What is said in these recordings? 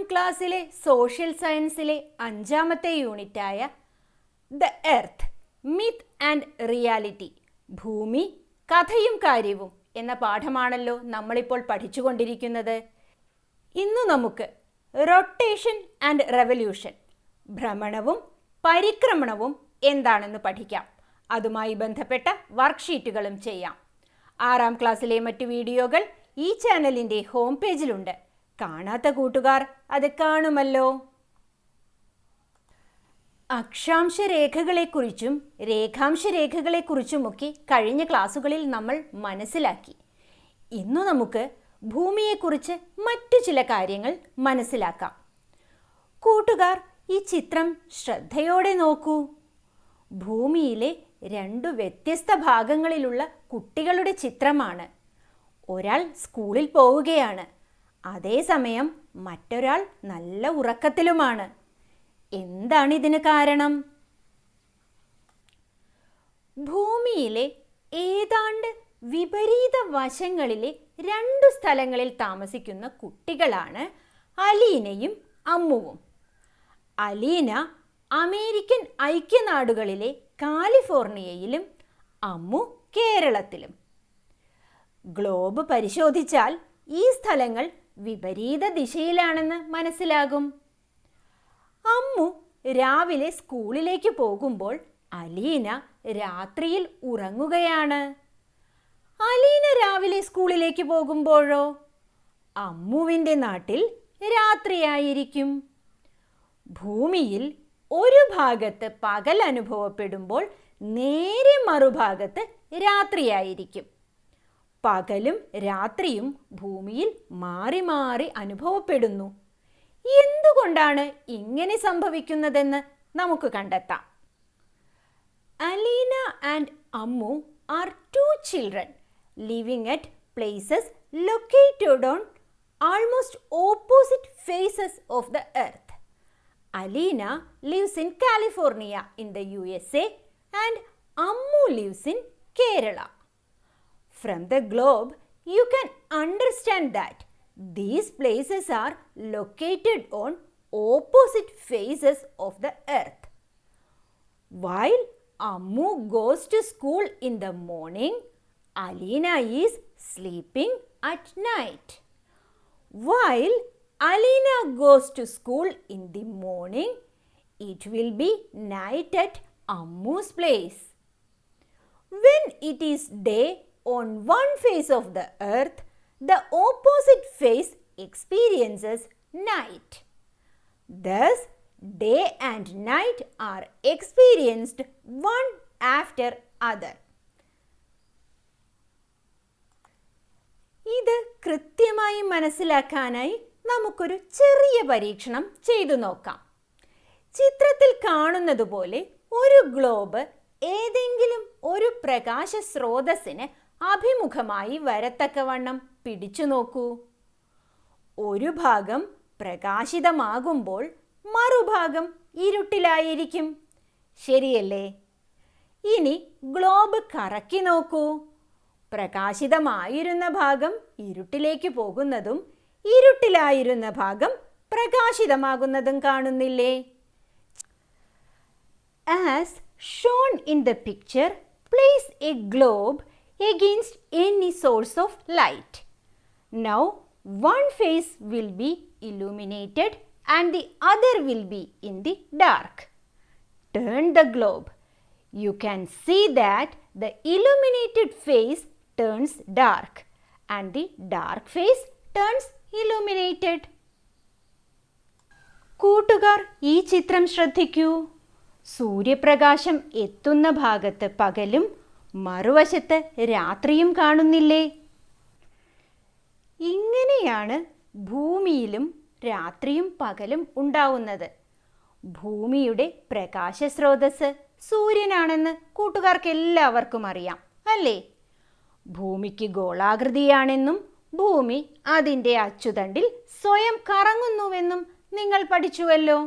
ക്ലാസ്സിലെ സോഷ്യൽ സയൻസിലെ 5ാമത്തെ യൂണിറ്റായ the earth myth and reality, ഭൂമി കഥയും കാര്യവും എന്ന പാഠമാണല്ലോ നമ്മളിപ്പോൾ പഠിച്ചുകൊണ്ടിരിക്കുന്നത്. ഇന്നു നമുക്ക് റൊട്ടേഷൻ ആൻഡ് റെവല്യൂഷൻ, ഭ്രമണവും പരിക്രമണവും എന്താണെന്ന് പഠിക്കാം. അതുമായി ബന്ധപ്പെട്ട വർക്ക്ഷീറ്റുകളും ചെയ്യാം. 6ാം ക്ലാസ്സിലെ മറ്റു വീഡിയോകൾ ഈ ചാനലിൻ്റെ ഹോം പേജിലുണ്ട്. കാണാത്ത കൂട്ടുകാർ അത് കാണുമല്ലോ. അക്ഷാംശ രേഖകളെക്കുറിച്ചും രേഖാംശ രേഖകളെക്കുറിച്ചുമൊക്കെ കഴിഞ്ഞ ക്ലാസ്സുകളിൽ നമ്മൾ മനസ്സിലാക്കി. ഇന്നു നമുക്ക് ഭൂമിയെക്കുറിച്ച് മറ്റു ചില കാര്യങ്ങൾ മനസ്സിലാക്കാം. കൂട്ടുകാർ ഈ ചിത്രം ശ്രദ്ധയോടെ നോക്കൂ. ഭൂമിയിലെ 2 വ്യത്യസ്ത ഭാഗങ്ങളിലുള്ള കുട്ടികളുടെ ചിത്രമാണ്. ഒരാൾ സ്കൂളിൽ പോവുകയാണ്, അതേസമയം മറ്റൊരാൾ നല്ല ഉറക്കത്തിലുമാണ്. എന്താണിതിന് കാരണം? ഭൂമിയിലെ ഏതാണ്ട് വിപരീത വശങ്ങളിലെ 2 സ്ഥലങ്ങളിൽ താമസിക്കുന്ന കുട്ടികളാണ് അലീനയും അമ്മുവും. അലീന അമേരിക്കൻ ഐക്യനാടുകളിലെ കാലിഫോർണിയയിലും അമ്മു കേരളത്തിലും. ഗ്ലോബ് പരിശോധിച്ചാൽ ഈ സ്ഥലങ്ങൾ വിപരീത ദിശയിലാണെന്ന് മനസ്സിലാകും. അമ്മു രാവിലെ സ്കൂളിലേക്ക് പോകുമ്പോൾ അലീന രാത്രിയിൽ ഉറങ്ങുകയാണ്. അലീന രാവിലെ സ്കൂളിലേക്ക് പോകുമ്പോഴോ അമ്മുവിൻ്റെ നാട്ടിൽ രാത്രിയായിരിക്കും. ഭൂമിയിൽ ഒരു ഭാഗത്ത് പകൽ അനുഭവപ്പെടുമ്പോൾ നേരെ മറുഭാഗത്ത് രാത്രിയായിരിക്കും. പകലും രാത്രിയും ഭൂമിയിൽ മാറി മാറി അനുഭവപ്പെടുന്നു. എന്തുകൊണ്ടാണ് ഇങ്ങനെ സംഭവിക്കുന്നതെന്ന് നമുക്ക് കണ്ടെത്താം. Aleena and Ammu are 2 children living at places located on almost opposite faces of the earth. Alina lives in California in the USA and Ammu lives in Kerala. From the globe, you can understand that these places are located on opposite faces of the earth. While Ammu goes to school in the morning, Alina is sleeping at night. While Alina goes to school in the morning, it will be night at Ammu's place. When it is day on one face of the earth, the opposite face experiences night. Thus, day and night are experienced one after other. ഇത് കൃത്യമായി മനസ്സിലാക്കാനായി നമുക്കൊരു ചെറിയ പരീക്ഷണം ചെയ്തു നോക്കാം. ചിത്രത്തിൽ കാണുന്നത് പോലെ ഒരു ഗ്ലോബ് ഏതെങ്കിലും ഒരു പ്രകാശ സ്രോതസ്സിന് അഭിമുഖമായി വരത്തക്കവണ്ണം പിടിച്ചു നോക്കൂ. ഒരു ഭാഗം പ്രകാശിതമാകുമ്പോൾ മറുഭാഗം ഇരുട്ടിലായിരിക്കും. ശരിയല്ലേ? ഇനി ഗ്ലോബ് കറക്കി നോക്കൂ. പ്രകാശിതമായിരുന്ന ഭാഗം ഇരുട്ടിലേക്ക് പോകുന്നതും ഇരുട്ടിലായിരുന്ന ഭാഗം പ്രകാശിതമാകുന്നതും കാണുന്നില്ലേ? As shown in the picture, place a globe against any source of light. Now, one face will be illuminated and the other will be in the dark. Turn the globe. You can see that the illuminated face turns dark and the dark face turns illuminated. കൂട്ടുകാർ ഈ ചിത്രം ശ്രദ്ധിക്കൂ. സൂര്യപ്രകാശം എത്തുന്ന ഭാഗത്ത് പകലും മറുവശത്ത് രാത്രിയും കാണുന്നില്ലേ? ഇങ്ങനെയാണ് ഭൂമിയിലും രാത്രിയും പകലും ഉണ്ടാവുന്നത്. ഭൂമിയുടെ പ്രകാശ സ്രോതസ് സൂര്യനാണെന്ന് കൂട്ടുകാർക്ക് എല്ലാവർക്കും അറിയാം, അല്ലേ? ഭൂമിക്ക് ഗോളാകൃതിയാണെന്നും ഭൂമി അതിൻ്റെ അച്ചുതണ്ടിൽ സ്വയം കറങ്ങുന്നുവെന്നും നിങ്ങൾ പഠിച്ചുവല്ലോ.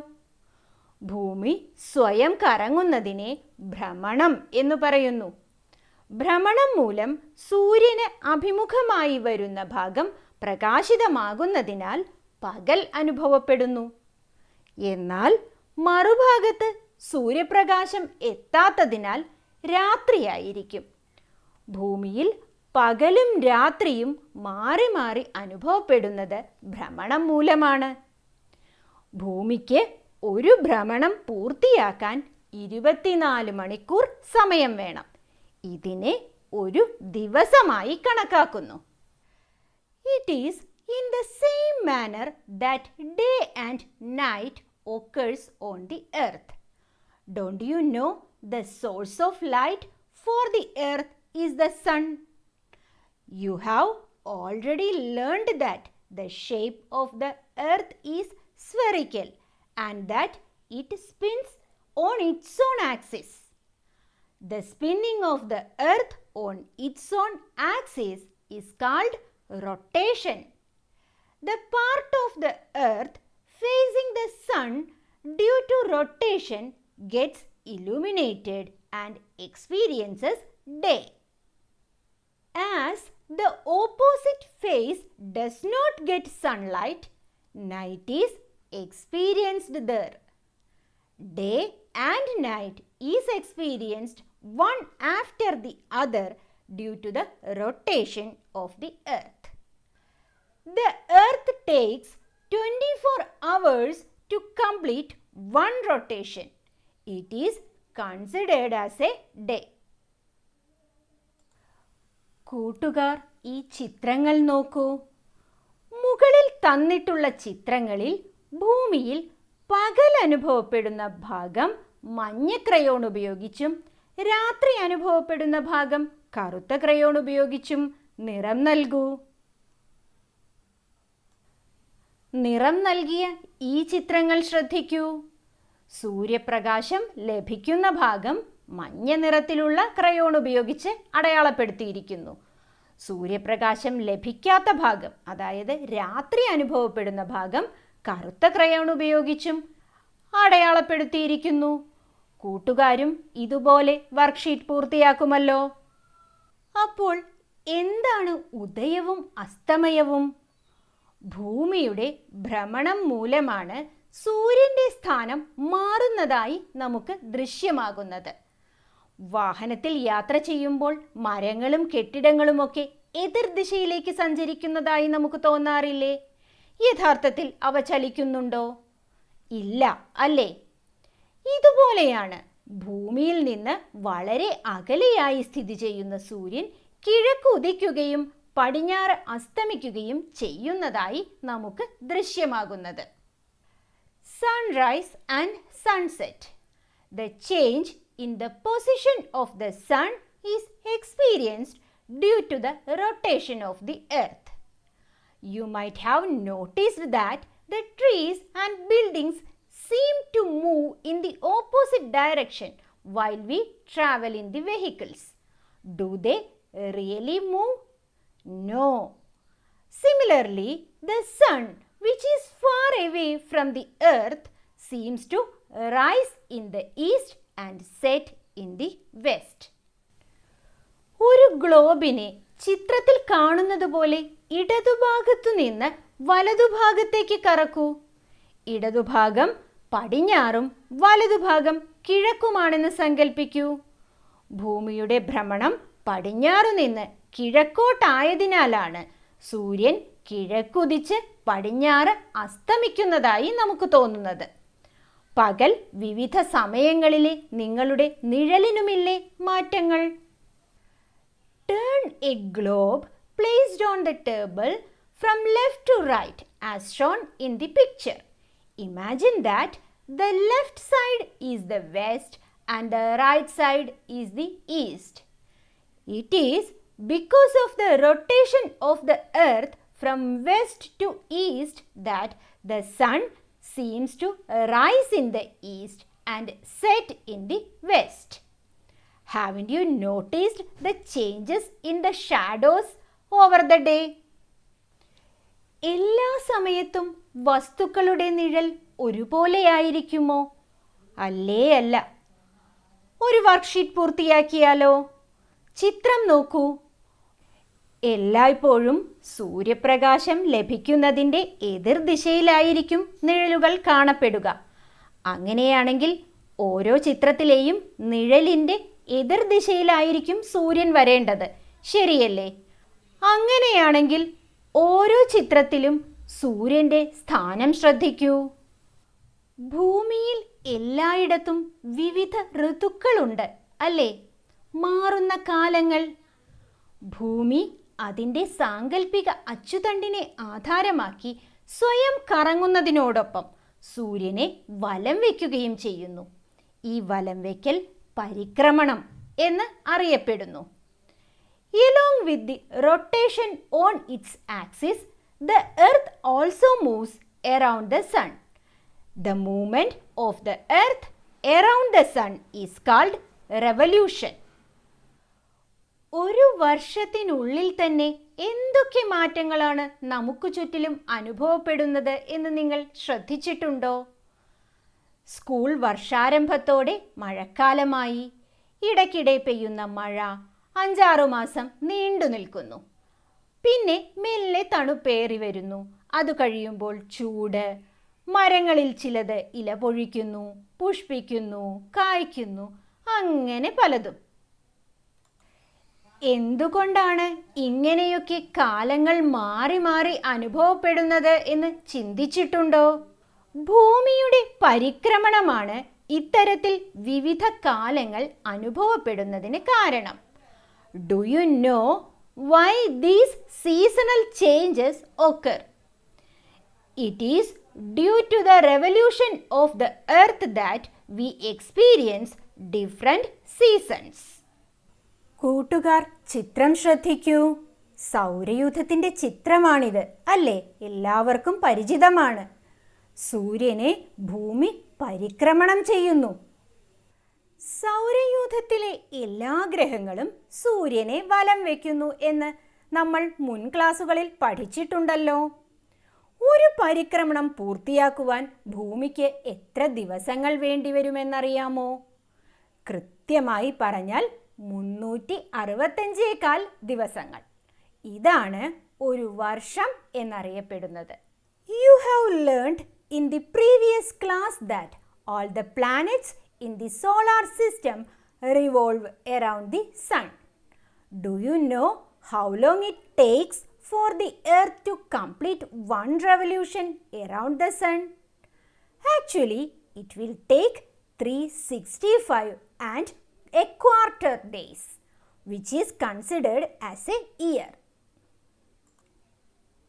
ഭൂമി സ്വയം കറങ്ങുന്നതിനെ ഭ്രമണം എന്ന് പറയുന്നു. ഭ്രമണം മൂലം സൂര്യന് അഭിമുഖമായി വരുന്ന ഭാഗം പ്രകാശിതമാകുന്നതിനാൽ പകൽ അനുഭവപ്പെടുന്നു. എന്നാൽ മറുഭാഗത്ത് സൂര്യപ്രകാശം എത്താത്തതിനാൽ രാത്രിയായിരിക്കും. ഭൂമിയിൽ പകലും രാത്രിയും മാറി മാറി അനുഭവപ്പെടുന്നത് ഭ്രമണം മൂലമാണ്. ഭൂമിക്ക് ഒരു ഭ്രമണം പൂർത്തിയാക്കാൻ 24 മണിക്കൂർ സമയം വേണം. ഇതിനെ ഒരു ദിവസമായി കണക്കാക്കുന്നു. It is in the same manner that day and night occurs on the earth. Don't you know the source of light for the earth is the sun? You have already learned that the shape of the earth is spherical and that it spins on its own axis. The spinning of the earth on its own axis is called rotation. The part of the earth facing the sun due to rotation gets illuminated and experiences day. As the opposite face does not get sunlight, night is experienced there. Day and night is experienced one after the other due to the rotation of the earth. The earth takes 24 hours to complete one rotation. It is considered as a day. കൂട്ടുകാർ, ഈ ചിത്രങ്ങൾ നോക്കൂ. മുകളിൽ തന്നിട്ടുള്ള ചിത്രങ്ങളിൽ ഭൂമിയിൽ പകൽ അനുഭവപ്പെടുന്ന ഭാഗം മഞ്ഞ ക്രയോൺ ഉപയോഗിച്ചും രാത്രി അനുഭവപ്പെടുന്ന ഭാഗം കറുത്ത ക്രയോൺ ഉപയോഗിച്ചും നിറം നൽകൂ. നിറം നൽകിയ ഈ ചിത്രങ്ങൾ ശ്രദ്ധിക്കൂ. സൂര്യപ്രകാശം ലഭിക്കുന്ന ഭാഗം മഞ്ഞ നിറത്തിലുള്ള ക്രയോൺ ഉപയോഗിച്ച് അടയാളപ്പെടുത്തിയിരിക്കുന്നു. സൂര്യപ്രകാശം ലഭിക്കാത്ത ഭാഗം, അതായത് രാത്രി അനുഭവപ്പെടുന്ന ഭാഗം കറുത്ത ക്രയോൺ ഉപയോഗിച്ചും അടയാളപ്പെടുത്തിയിരിക്കുന്നു. കൂട്ടുകാരും ഇതുപോലെ വർക്ക്ഷീറ്റ് പൂർത്തിയാക്കുമല്ലോ. അപ്പോൾ എന്താണ് ഉദയവും അസ്തമയവും? ഭൂമിയുടെ ഭ്രമണം മൂലമാണ് സൂര്യൻ്റെ സ്ഥാനം മാറുന്നതായി നമുക്ക് ദൃശ്യമാകുന്നത്. വാഹനത്തിൽ യാത്ര ചെയ്യുമ്പോൾ മരങ്ങളും കെട്ടിടങ്ങളുമൊക്കെ എതിർദിശയിലേക്ക് സഞ്ചരിക്കുന്നതായി നമുക്ക് തോന്നാറില്ലേ? യഥാർത്ഥത്തിൽ അവ ചലിക്കുന്നുണ്ടോ? ഇല്ല, അല്ലേ? ഇതുപോലെയാണ് ഭൂമിയിൽ നിന്ന് വളരെ അകലെയായി സ്ഥിതി ചെയ്യുന്ന സൂര്യൻ കിഴക്ക് ഉദിക്കുകയും പടിഞ്ഞാറ് അസ്തമിക്കുകയും ചെയ്യുന്നതായി നമുക്ക് ദൃശ്യമാകുന്നത്. Sunrise and sunset. The change in the position of the sun is experienced due to the rotation of the earth. You might have noticed that the trees and buildings seem to move in the opposite direction while we travel in the vehicles. Do they really move? No. Similarly, the sun, which is far away from the earth, seems to rise in the east and set in the west. ഒരു ഗ്ലോബിനെ ചിത്രത്തിൽ കാണുന്നത് പോലെ ഇടതുഭാഗത്തു നിന്ന് വലതുഭാഗത്തേക്ക് കറക്കൂ. ഇടതുഭാഗം പടിഞ്ഞാറും വലതുഭാഗം കിഴക്കുമാണെന്ന് സങ്കല്പിക്കൂ. ഭൂമിയുടെ ഭ്രമണം പടിഞ്ഞാറു നിന്ന് കിഴക്കോട്ടായതിനാലാണ് സൂര്യൻ കിഴക്കുദിച്ച് പടിഞ്ഞാറ് അസ്തമിക്കുന്നതായി നമുക്ക് തോന്നുന്നത്. പകൽ വിവിധ സമയങ്ങളിലെ നിങ്ങളുടെ നിഴലിനുമില്ലേ മാറ്റങ്ങൾ? Turn a globe placed on the table from left to right as shown in the picture. Imagine that the left side is the west and the right side is the east. It is because of the rotation of the earth from west to east that the sun seems to rise in the east and set in the west. Haven't you noticed the changes in the shadows over the day? എല്ലാ സമയത്തും വസ്തുക്കളുടെ നിഴൽ ഒരുപോലെയായിരിക്കുമോ? അല്ലേ അല്ല. ഒരു worksheet പൂർത്തിയാക്കിയാലോ? ചിത്രം നോക്കൂ. എല്ലായ്പ്പോഴും സൂര്യപ്രകാശം ലഭിക്കുന്നതിൻ്റെ എതിർദിശയിലായിരിക്കും നിഴലുകൾ കാണപ്പെടുക. അങ്ങനെയാണെങ്കിൽ ഓരോ ചിത്രത്തിലെയും നിഴലിൻ്റെ എതിർദിശയിലായിരിക്കും സൂര്യൻ വരേണ്ടത്, ശരിയല്ലേ? അങ്ങനെയാണെങ്കിൽ ഓരോ ചിത്രത്തിലും സൂര്യൻ്റെ സ്ഥാനം ശ്രദ്ധിക്കൂ. ഭൂമിയിൽ എല്ലായിടത്തും വിവിധ ഋതുക്കളുണ്ട്, അല്ലേ? മാറുന്ന കാലങ്ങൾ. ഭൂമി അതിൻ്റെ സാങ്കല്പിക അച്ചുതണ്ടിനെ ആധാരമാക്കി സ്വയം കറങ്ങുന്നതിനോടൊപ്പം സൂര്യനെ വലം വയ്ക്കുകയും ചെയ്യുന്നു. ഈ വലം വയ്ക്കൽ പരിക്രമണം എന്ന് അറിയപ്പെടുന്നു. Along with the rotation on its axis, the earth also moves around the sun. The movement of the earth around the sun is called revolution. ഒരു വർഷത്തിനുള്ളിൽ തന്നെ എന്തൊക്കെ മാറ്റങ്ങളാണ് നമുക്ക് ചുറ്റിലും അനുഭവപ്പെടുന്നത് എന്ന് നിങ്ങൾ ശ്രദ്ധിച്ചിട്ടുണ്ടോ? സ്കൂൾ വർഷാരംഭത്തോടെ മഴക്കാലമായി. ഇടയ്ക്കിടെ പെയ്യുന്ന മഴ 5-6 മാസം നീണ്ടു നിൽക്കുന്നു. പിന്നെ മെല്ലെ തണുപ്പേറി വരുന്നു. അത് കഴിയുമ്പോൾ ചൂട്. മരങ്ങളിൽ ചിലത് ഇല പൊഴിക്കുന്നു, പുഷ്പിക്കുന്നു, കായ്ക്കുന്നു, അങ്ങനെ പലതും. എന്തുകൊണ്ടാണ് ഇങ്ങനെയൊക്കെ കാലങ്ങൾ മാറി മാറി അനുഭവപ്പെടുന്നത് എന്ന് ചിന്തിച്ചിട്ടുണ്ടോ? ഭൂമിയുടെ പരിക്രമണമാണ് ഇത്തരത്തിൽ വിവിധ കാലങ്ങൾ അനുഭവപ്പെടുന്നതിന് കാരണം. Do you know why these seasonal changes occur? It is due to the revolution of the earth that we experience different seasons. കൂട്ടുകാർ ചിത്രം ശ്രദ്ധിക്കൂ. സൗരയൂഥത്തിൻ്റെ ചിത്രമാണിത്, അല്ലേ? എല്ലാവർക്കും പരിചിതമാണ്. സൂര്യനെ ഭൂമി പരിക്രമണം ചെയ്യുന്നു. സൗരയൂഥത്തിലെ എല്ലാ ഗ്രഹങ്ങളും സൂര്യനെ വലം വയ്ക്കുന്നു എന്ന് നമ്മൾ മുൻ ക്ലാസ്സുകളിൽ പഠിച്ചിട്ടുണ്ടല്ലോ. ഒരു പരിക്രമണം പൂർത്തിയാക്കുവാൻ ഭൂമിക്ക് എത്ര ദിവസങ്ങൾ വേണ്ടിവരുമെന്നറിയാമോ? കൃത്യമായി പറഞ്ഞാൽ 365 ദിവസങ്ങൾ. ഇതാണ് ഒരു വർഷം എന്നറിയപ്പെടുന്നത്. You have learned in the previous class that all the planets in the solar system revolve around the sun. Do you know how long it takes for the earth to complete one revolution around the sun? Actually, it will take 365 and a quarter days, which is considered as a year.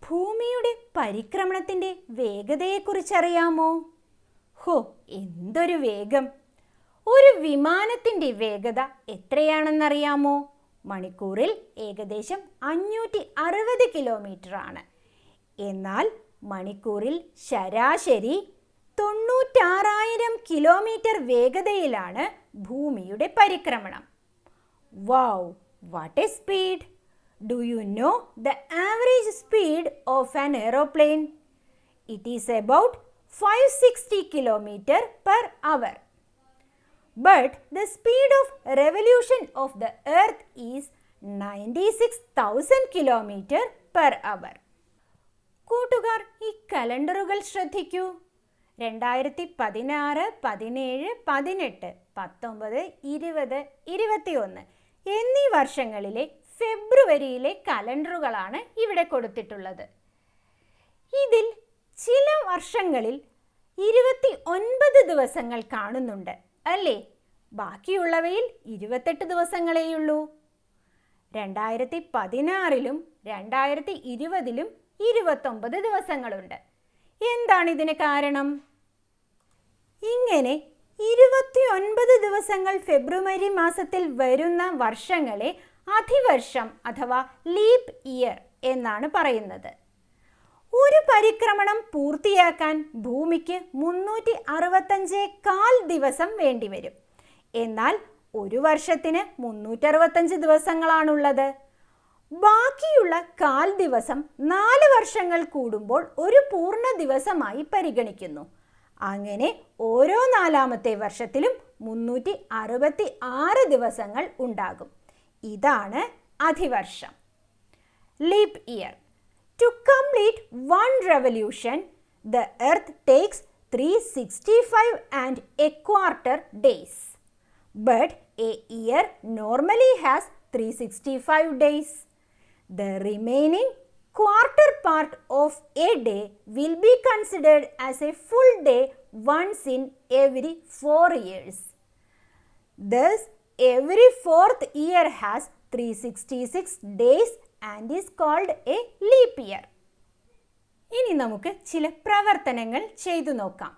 ഭൂമിയുടെ പരിക്രമണത്തിൻ്റെ വേഗതയെക്കുറിച്ചറിയാമോ? ഹോ, എന്തൊരു വേഗം! ഒരു വിമാനത്തിൻ്റെ വേഗത എത്രയാണെന്നറിയാമോ? മണിക്കൂറിൽ ഏകദേശം 560 kilometre ആണ്. എന്നാൽ മണിക്കൂറിൽ ശരാശരി 96,000 കിലോമീറ്റർ വേഗതയിലാണ് ഭൂമിയുടെ പരിക്രമണം. Wow, what a speed! Do you know the average speed of an aeroplane? It is about 560 km per hour. But the speed of revolution of the earth is 96,000 km per hour. കൂട്ടുകാർ ഈ കലണ്ടറുകൾ ശ്രദ്ധിക്കൂ. 2016, 17, 18, 19, 20, 21 എന്നീ വർഷങ്ങളിലെ ഫെബ്രുവരിയിലെ കലണ്ടറുകളാണ് ഇവിടെ കൊടുത്തിട്ടുള്ളത്. ഇതിൽ ചില വർഷങ്ങളിൽ 29 ദിവസങ്ങൾ കാണുന്നുണ്ട്, അല്ലേ? ബാക്കിയുള്ളവയിൽ 28 ദിവസങ്ങളേയുള്ളൂ. 2016 2020 29 ദിവസങ്ങളുണ്ട്. എന്താണ് ഇതിന് കാരണം? ഇങ്ങനെ 29 ദിവസങ്ങൾ ഫെബ്രുവരി മാസത്തിൽ വരുന്ന വർഷങ്ങളെ അധിവർഷം അഥവാ ലീപ് ഇയർ എന്നാണ് പറയുന്നത്. ഒരു പരിക്രമണം പൂർത്തിയാക്കാൻ ഭൂമിക്ക് 365 ദിവസം വേണ്ടിവരും. എന്നാൽ ഒരു വർഷത്തിന് 365 ദിവസങ്ങളാണുള്ളത്. ബാക്കിയുള്ള 1/4 ദിവസം 4 വർഷങ്ങൾ കൂടുമ്പോൾ ഒരു പൂർണ്ണ ദിവസമായി പരിഗണിക്കുന്നു. അങ്ങനെ ഓരോ 4ാമത്തെ വർഷത്തിലും 366 ദിവസങ്ങൾ ഉണ്ടാകും. ഇതാണ് അധിവർഷം. leap year. To complete one revolution, the earth takes 365 and a quarter days. But a year normally has 365 days. The remaining quarter part of a day will be considered as a full day once in every 4 years. Thus, every fourth year has 366 days and is called a leap year. ഇനി നമുക്ക് ചില പ്രവർത്തനങ്ങൾ ചെയ്തു നോക്കാം.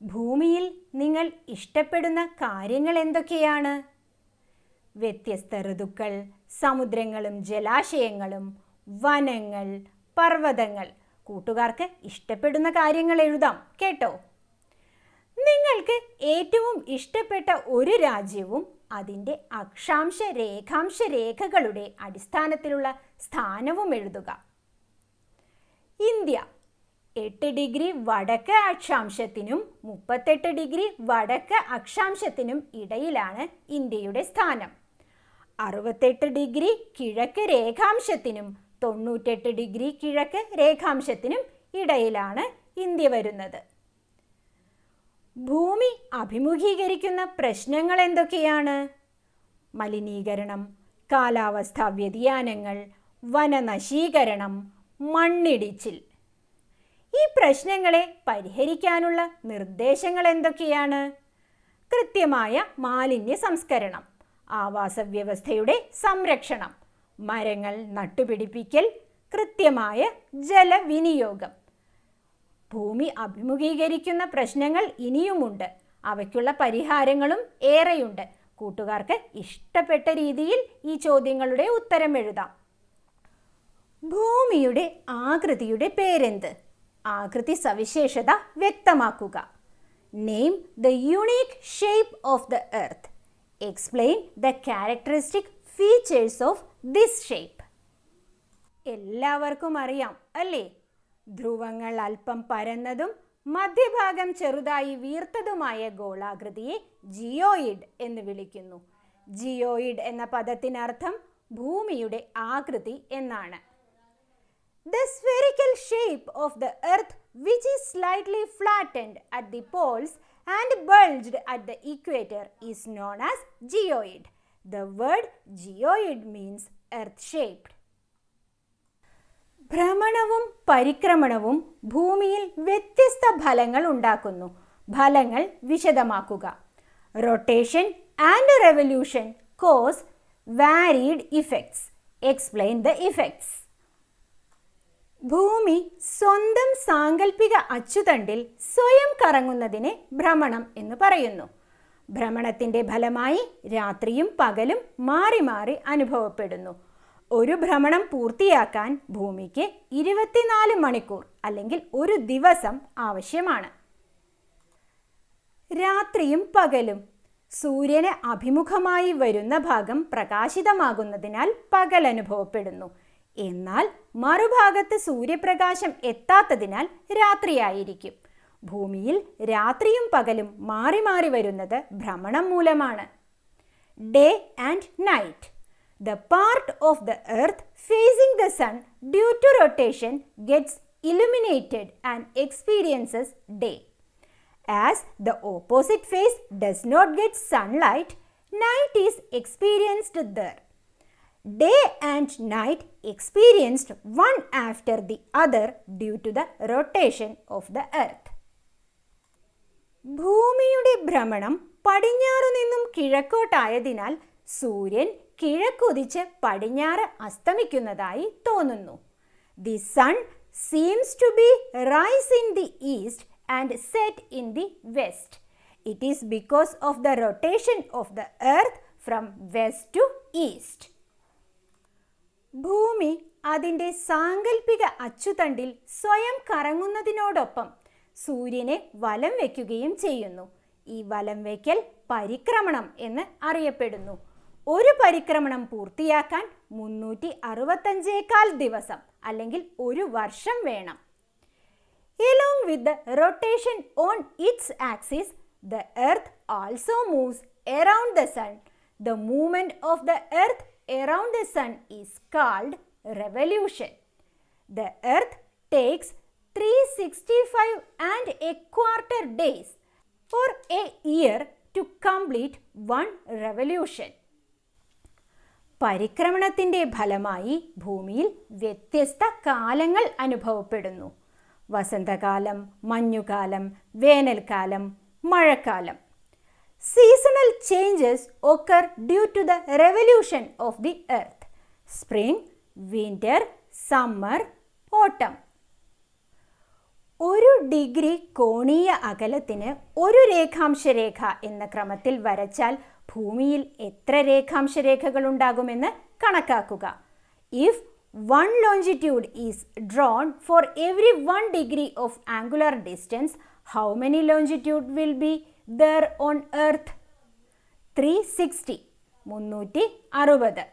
ഭൂമിയിൽ നിങ്ങൾ ഇഷ്ടപ്പെടുന്ന കാര്യങ്ങൾ എന്തൊക്കെയാണ്? വ്യത്യസ്ത ഋതുക്കൾ, സമുദ്രങ്ങളും ജലാശയങ്ങളും, വനങ്ങൾ, പർവ്വതങ്ങൾ. കൂട്ടുകാർക്ക് ഇഷ്ടപ്പെടുന്ന കാര്യങ്ങൾ എഴുതാം കേട്ടോ. നിങ്ങൾക്ക് ഏറ്റവും ഇഷ്ടപ്പെട്ട ഒരു രാജ്യവും അതിൻ്റെ അക്ഷാംശ രേഖാംശ രേഖകളുടെ അടിസ്ഥാനത്തിലുള്ള സ്ഥാനവും എഴുതുക. ഇന്ത്യ 8 ഡിഗ്രി വടക്ക് അക്ഷാംശത്തിനും 38 ഡിഗ്രി വടക്ക് അക്ഷാംശത്തിനും ഇടയിലാണ് ഇന്ത്യയുടെ സ്ഥാനം. 68 ഡിഗ്രി കിഴക്ക് രേഖാംശത്തിനും 98 ഡിഗ്രി കിഴക്ക് രേഖാംശത്തിനും ഇടയിലാണ് ഇന്ത്യ വരുന്നത്. ഭൂമി അഭിമുഖീകരിക്കുന്ന പ്രശ്നങ്ങൾ എന്തൊക്കെയാണ്? മലിനീകരണം, കാലാവസ്ഥാ വ്യതിയാനങ്ങൾ, വനനശീകരണം, മണ്ണിടിച്ചിൽ. ഈ പ്രശ്നങ്ങളെ പരിഹരിക്കാനുള്ള നിർദ്ദേശങ്ങൾ എന്തൊക്കെയാണ്? കൃത്യമായ മാലിന്യ സംസ്കരണം, ആവാസ വ്യവസ്ഥയുടെ സംരക്ഷണം, മരങ്ങൾ നട്ടുപിടിപ്പിക്കൽ, കൃത്യമായ ജലവിനിയോഗം. ഭൂമി അഭിമുഖീകരിക്കുന്ന പ്രശ്നങ്ങൾ ഇനിയുമുണ്ട്. അവയ്ക്കുള്ള പരിഹാരങ്ങളും ഏറെയുണ്ട്. കൂട്ടുകാർക്ക് ഇഷ്ടപ്പെട്ട രീതിയിൽ ഈ ചോദ്യങ്ങളുടെ ഉത്തരം എഴുതാം. ഭൂമിയുടെ ആകൃതിയുടെ പേരെന്ത്? ആകൃതി സവിശേഷത വ്യക്തമാക്കുക. Name the unique shape of the earth. Explain the characteristic features of this shape. എല്ലാവർക്കും അറിയാം അല്ലേ? ധ്രുവങ്ങൾ അല്പം പരന്നതും മധ്യഭാഗം ചെറുതായി വീർത്തതുമായ ഗോളാകൃതിയെ ജിയോയിഡ് എന്ന് വിളിക്കുന്നു. ജിയോയിഡ് എന്ന പദത്തിനർത്ഥം ഭൂമിയുടെ ആകൃതി എന്നാണ്. The spherical shape of the earth, which is slightly flattened at the poles and bulged at the equator, is known as geoid. The word geoid means earth-shaped. ഭ്രമണവും പരിക്രമണവും ഭൂമിയിൽ വ്യത്യസ്ത ഫലങ്ങൾ ഉണ്ടാക്കുന്നു. ഫലങ്ങൾ വിശദമാക്കുക. Rotation and revolution cause varied effects. Explain the effects. ഭൂമി സ്വന്തം സാങ്കല്പിക അച്ചുതണ്ടിൽ സ്വയം കറങ്ങുന്നതിനെ ഭ്രമണം എന്ന് പറയുന്നു. ഭ്രമണത്തിൻ്റെ ഫലമായി രാത്രിയും പകലും മാറി മാറി അനുഭവപ്പെടുന്നു. ഒരു ഭ്രമണം പൂർത്തിയാക്കാൻ ഭൂമിക്ക് 24 മണിക്കൂർ അല്ലെങ്കിൽ ഒരു ദിവസം ആവശ്യമാണ്. രാത്രിയും പകലും സൂര്യന് അഭിമുഖമായി വരുന്ന ഭാഗം പ്രകാശിതമാകുന്നതിനാൽ പകൽ അനുഭവപ്പെടുന്നു. എന്നാൽ മറുഭാഗത്ത് സൂര്യപ്രകാശം എത്താത്തതിനാൽ രാത്രിയായിരിക്കും. ഭൂമിയിൽ രാത്രിയും പകലും മാറി മാറി വരുന്നത് ഭ്രമണം മൂലമാണ്. Day and night. The part of the earth facing the sun due to rotation gets illuminated and experiences day. As the opposite face does not get sunlight, night is experienced there. Day and night experienced one after the other due to the rotation of the earth. ഭൂമിയുടെ ഭ്രമണം പടിഞ്ഞാറു നിന്നും കിഴക്കോട്ടായതിനാൽ സൂര്യൻ കിഴക്കുതിച്ച് പടിഞ്ഞാറ് അസ്തമിക്കുന്നതായി തോന്നുന്നു. The sun seems to be rise in the east and set in the west. It is because of the rotation of the earth from west to east. ഭൂമി അതിൻ്റെ സാങ്കല്പിക അച്ചുതണ്ടിൽ സ്വയം കറങ്ങുന്നതിനോടൊപ്പം സൂര്യനെ വലം വയ്ക്കുകയും ചെയ്യുന്നു. ഈ വലം വയ്ക്കൽ പരിക്രമണം എന്ന് അറിയപ്പെടുന്നു. ഒരു പരിക്രമണം പൂർത്തിയാക്കാൻ 365 ദിവസം അല്ലെങ്കിൽ ഒരു വർഷം വേണം. Along with the rotation on its axis, the earth also moves around the sun. The movement of the earth around the sun is called revolution. The earth takes 365 days or a year to complete one revolution. പരിക്രമണത്തിൻ്റെ ഫലമായി ഭൂമിയിൽ വ്യത്യസ്ത കാലങ്ങൾ അനുഭവപ്പെടുന്നു. വസന്തകാലം, മഞ്ഞുകാലം, വേനൽക്കാലം, മഴക്കാലം. Seasonal changes occur due to the revolution of the earth. Spring, winter, summer, autumn. 1 degree കോണീയ അകലത്തിന് ഒരു രേഖാംശരേഖ എന്ന ക്രമത്തിൽ വരച്ചാൽ ഭൂമിയിൽ എത്ര രേഖാംശരേഖകൾ ഉണ്ടാകുമെന്ന് കണക്കാക്കുക. If 1 longitude is drawn for every 1 degree of angular distance, how many longitude will be there on earth? 360. 360.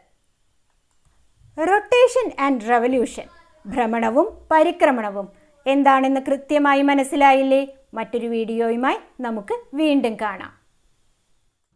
Rotation and revolution. ഭ്രമണവും പരിക്രമണവും എന്താണെന്ന് കൃത്യമായി മനസ്സിലായില്ലേ? മറ്റൊരു വീഡിയോയുമായി നമുക്ക് വീണ്ടും കാണാം.